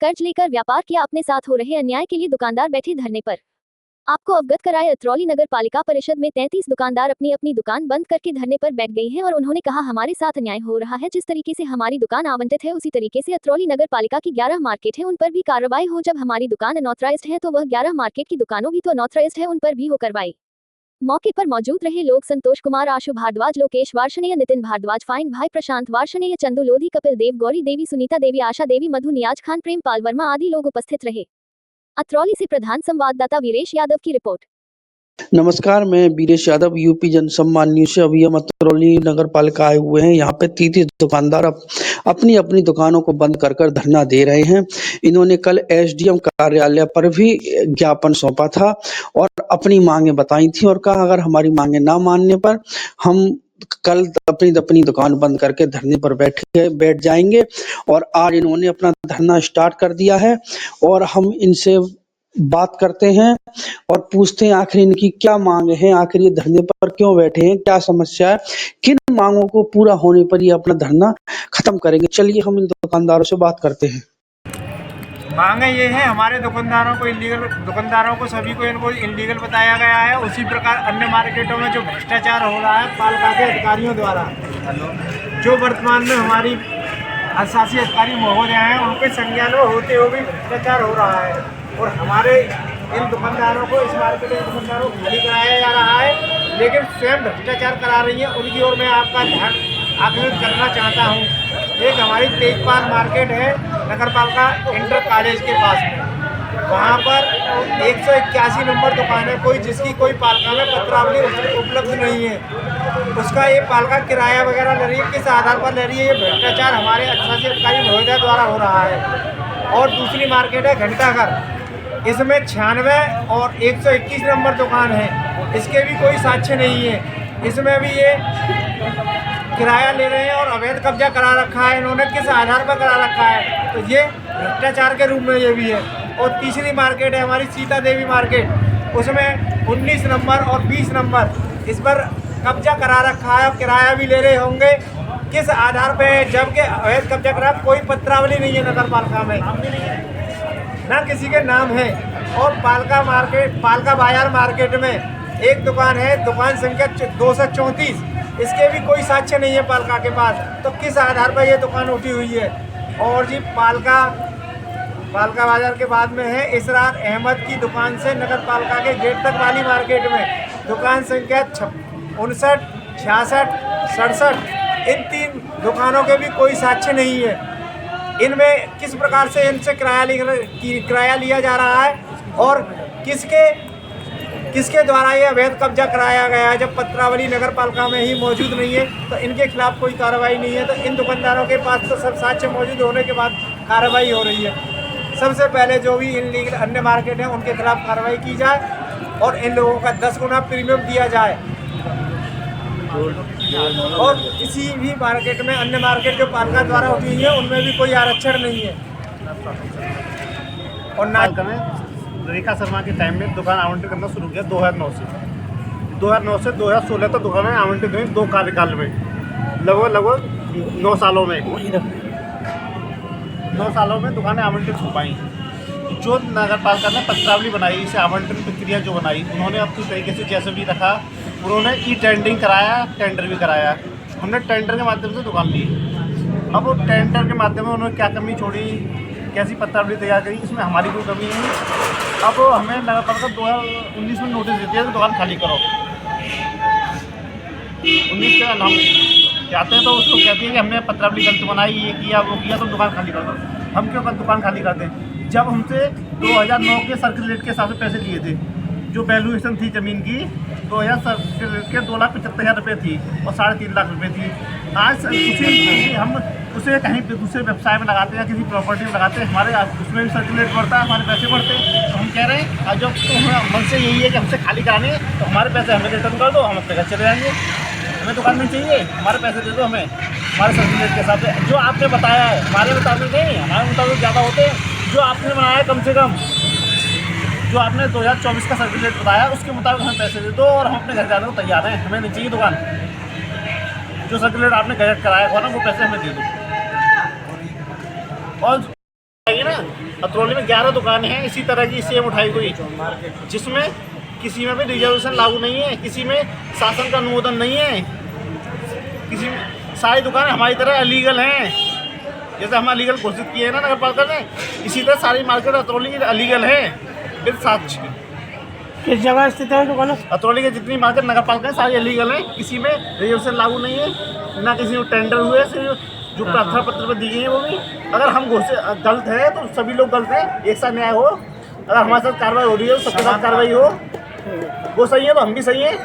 कर्ज लेकर व्यापार किया। अपने साथ हो रहे अन्याय के लिए दुकानदार बैठे धरने पर। आपको अवगत कराए, अतरौली नगर पालिका परिषद में 33 दुकानदार अपनी अपनी दुकान बंद करके धरने पर बैठ गए हैं और उन्होंने कहा, हमारे साथ अन्याय हो रहा है। जिस तरीके से हमारी दुकान आवंटित है उसी तरीके से अतरौली नगर पालिका की 11 मार्केट है, उन पर भी कार्रवाई हो। जब हमारी दुकान अनऑथराइज्ड है तो वह 11 मार्केट की दुकानों भी तो अनऑथराइज्ड है, उन पर भी हो कार्रवाई। मौके पर मौजूद रहे लोग संतोष कुमार, आशु भारद्वाज, लोकेश वार्षणेय, नितिन भारद्वाज, फाइन भाई, प्रशांत वार्षणेय, चंदू लोधी, कपिल देव, गौरी देवी, सुनीता देवी, आशा देवी, मधु, नियाज खान, प्रेम पाल वर्मा आदि लोग उपस्थित रहे। अतरौली से प्रधान संवाददाता वीरेश यादव की रिपोर्ट। नमस्कार, मैं वीरेश यादव, यूपी जनसम्मान न्यूज से। अभी हम अतरौली नगर पालिका आए हुए हैं। यहाँ पे 33 दुकानदार अपनी अपनी दुकानों को बंद कर धरना दे रहे हैं। इन्होंने कल एसडीएम कार्यालय पर भी ज्ञापन सौंपा था और अपनी मांगे बताई थी और कहा, अगर हमारी मांगे ना मानने पर हम कल अपनी दुकान बंद करके धरने पर बैठ जाएंगे। और आज इन्होंने अपना धरना स्टार्ट कर दिया है और हम इनसे बात करते हैं और पूछते हैं आखिर इनकी क्या मांग है, आखिर ये धरने पर क्यों बैठे हैं, क्या समस्या है, किन मांगों को पूरा होने पर ये अपना धरना खत्म करेंगे। चलिए हम इन दुकानदारों से बात करते हैं। मांगे ये है, हमारे दुकानदारों को सभी को इनको इलीगल बताया गया है। उसी प्रकार अन्य मार्केटों में जो भ्रष्टाचार हो रहा है पालिका के अधिकारियों द्वारा, जो वर्तमान में हमारी शासी अधिकारी महोदय हैं, उनके संज्ञान में होते हुए भी भ्रष्टाचार हो रहा है और हमारे इन दुकानदारों को, इस मार्केट के दुकानदारों को खाली कराया जा रहा है, लेकिन स्वयं भ्रष्टाचार करा रही है। उनकी ओर मैं आपका ध्यान आकर्षित करना चाहता हूँ। एक हमारी तेजपाल मार्केट है नगर पालिका इंटर कॉलेज के पास में, वहाँ पर 181 नंबर दुकान है, जिसकी कोई पालिका में पत्रावली उपलब्ध नहीं है। उसका ये पालिका किराया वगैरह ले रही है, किस आधार पर ले रही है? ये भ्रष्टाचार हमारे शासी अधिकारी महोदय द्वारा हो रहा है। और दूसरी मार्केट है घंटाघर, इसमें 96 और 121 नंबर दुकान है, इसके भी कोई साक्ष्य नहीं है। इसमें भी ये किराया ले रहे हैं और अवैध कब्जा करा रखा है। इन्होंने किस आधार पर करा रखा है? तो ये भ्रष्टाचार के रूप में ये भी है। और तीसरी मार्केट है हमारी सीता देवी मार्केट, उसमें 19 नंबर और 20 नंबर इस पर कब्जा करा रखा है और किराया भी ले रहे होंगे। किस आधार पर? जबकि अवैध कब्जा करा, कोई पत्रावली नहीं है नगर पालिका में, ना किसी के नाम है। और पालिका बाजार मार्केट में एक दुकान है, दुकान संख्या 234, इसके भी कोई साक्ष्य नहीं है पालिका के पास। तो किस आधार पर ये दुकान उठी हुई है? और जी पालिका बाजार के बाद में है इसरार अहमद की दुकान से नगर पालिका के गेट तक वाली मार्केट में दुकान संख्या 59, 66, 67, इन 3 दुकानों के भी कोई साक्ष्य नहीं है। इनमें किस प्रकार से इनसे किराया लिया जा रहा है और किसके द्वारा ये अवैध कब्जा कराया गया है, जब पत्रावली नगर पालिका में ही मौजूद नहीं है तो इनके खिलाफ कोई कार्रवाई नहीं है। तो इन दुकानदारों के पास तो सब साक्ष्य मौजूद होने के बाद कार्रवाई हो रही है। सबसे पहले जो भी इनलीगल अन्य मार्केट हैं उनके खिलाफ कार्रवाई की जाए और इन लोगों का 10 गुना प्रीमियम दिया जाए। और किसी भी मार्केट में, अन्य मार्केट जो पालिका द्वारा उठी हुई है, उनमें भी कोई आरक्षण नहीं है। और ना रेखा शर्मा के टाइम में दुकान आवंटित करना शुरू किया 2009 से 2016 तक दुकानें आवंटित हुई 2 कार्यकाल में, लगभग 9 सालों में 9 सालों में दुकानें आवंटित हो पाई। जो नगर पालिका ने पत्रावली बनाई, इसे आवंटन प्रक्रिया जो बनाई, उन्होंने अपनी तरीके से जैसे भी रखा, उन्होंने टेंडरिंग कराया, टेंडर भी कराया। हमने टेंडर के माध्यम से दुकान ली। अब वो टेंडर के माध्यम में उन्होंने क्या कमी छोड़ी, कैसी पत्रावली तैयार करी, इसमें हमारी कोई कमी नहीं। अब हमें नगर पालिका 2019 में नोटिस देती है कि दुकान खाली करो। 19 के हम जाते हैं तो उसको कहती है कि हमने पत्रावली गलत बनाई, ये किया वो किया, तो दुकान खाली कर दो। हम क्यों दुकान खाली करते हैं? जब हमसे 2009 के सर्किल रेट के हिसाब से पैसे लिए थे, जो वैल्यूएशन थी ज़मीन की 2000 सर्किल रेट के 2,75,000 रुपये थी और 3.5 लाख रुपये थी। आज हम उसे कहीं दूसरे व्यवसाय में लगाते हैं या किसी प्रॉपर्टी में लगाते हैं, हमारे उसमें भी सर्किल रेट बढ़ता है, हमारे पैसे बढ़ते हैं। तो हम कह रहे हैं आज जब तो मन से यही है कि हमसे खाली करानी है तो हमारे पैसे हमें रिटर्न कर दो, हम अपने घर चले जाएंगे। हमें दुकान नहीं चाहिए, हमारे पैसे दे दो हमें हमारे सर्किल रेट के हिसाब से। जो आपने बताया है हमारे मुताबिक नहीं, हमारे मुताबिक ज़्यादा होते हैं। जो आपने बनाया कम से कम, जो आपने 2024 का सर्किल रेट बताया उसके मुताबिक हमें पैसे दे दो और हम अपने घर जाने को तैयार हैं। हमें नहीं चाहिए दुकान। जो सर्किल रेट आपने गलत कराया था ना, वो पैसे हमें दे दो। और आएगी ना, अतरौली में 11 दुकानें हैं इसी तरह की सेम उठाई हुई, जिसमें किसी में भी रिजर्वेशन लागू नहीं है, किसी में शासन का अनुमोदन नहीं है, किसी में सारी दुकानें हमारी तरह अलीगल हैं। जैसे हम अलीगल घोषित किए हैं ना नगर पालिका ने, इसी तरह सारी मार्केट अतरौली की अलीगल है बिल साक्ष्य। किस जगह स्थित है दुकान? अतरौली की जितनी मार्केट नगर पालिका है सारी अलीगल है, किसी में रिजर्वेशन लागू नहीं है, ना किसी में टेंडर हुए, सिर्फ जो प्रार्थना पत्र पर दी गई है वो भी। अगर हम गलत है तो सभी लोग गलत हैं, एक साथ न्याय हो। अगर हमारे साथ कार्रवाई हो रही है तो सबके साथ कार्रवाई हो, वो सही है तो हम भी सही हैं।